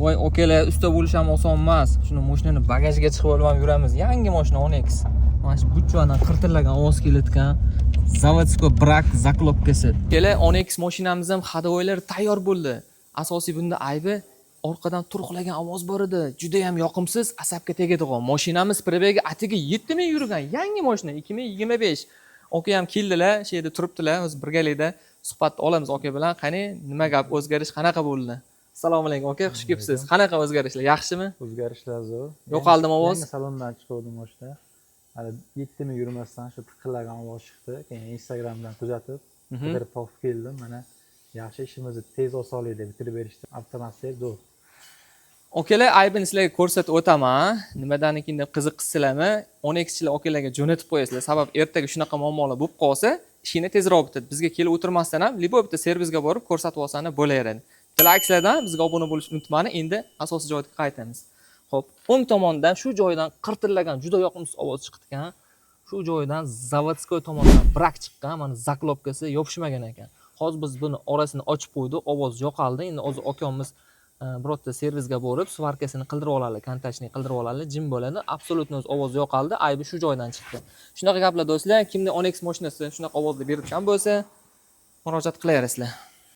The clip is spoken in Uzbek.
Voy, okalar, usta bo'lish ham oson emas. Shuni mashinani bagajga chiqib olib ham yuramiz. Yangi mashina Onyx. Mana shu buchvadan qirtillagan ovoz kelayotgan zavodskoy brak zaklopkasi. Kela Onyx mashinamiz ham hadovoylar tayyor bo'ldi. Asosiy bunda aybi orqadan turqlagan ovoz bor edi. Juda ham yoqimsiz, asabga tegadigan. Mashinamiz probegi atiga 7000 yurgan yangi mashina 2025. Oka ham keldilar, shu yerda turibdilar, o'z birgalikda suhbat olamiz oka bilan. Qani, nima gap, o'zgarish qanaqa bo'ldi? Assalomu alaykum aka, xush kelibsiz. Qanaqa o'zgarishlar? Yaxshimi? O'zgarishlar zo'r. Yo'qoldimi ovoz? Salondan chiqdim mashina. Hali 7000 yurmasdan shu tiqillagan ovoz chiqdi. Keyin Instagramdan kuzatib, qidirib topib keldim. Mana yaxshi ishimizni tez osonlik deb bitirib berishdi. Avtomatik zo'r. Okalar, aybini sizlarga ko'rsatib o'taman. Nimadanikin deb qiziqsizlarmi? Onyxchilar okalarga jo'natib qo'yasizlar. Sabab ertaga shunaqa muammolar bo'lib qolsa, ishini tezroq bitadi. Bizga kelib o'tirmasdan ham libo bitta servisga borib ko'rsatib olsangiz bo'laveradi. Tilaksizlardan bizga obuna bo'lishni unutmanglar. Endi asosiy joyga qaytamiz. Xo'p, o'ng tomondan shu joydan qirtillagan juda yoqimsiz ovoz chiqdi ekan. Shu joydan zavodskoy tomondan brak chiqqan, mana zaklopkasi yopishmagan ekan. Hozir biz buni orasini ochib qo'ydik, ovoz yo'qoldi. Endi hozir akamiz birorta servisga borib, svarkasini qildirib oladi, kontachni qildirib oladi, jim bo'ladi. Absolutno o'z ovozi yo'qoldi, aybi shu joydan chiqdi. Shunaqa gaplar do'stlar, kimda Onyx mashinasi shunaqa ovozda berib ham bo'lsa, murojaat qilaverasizlar.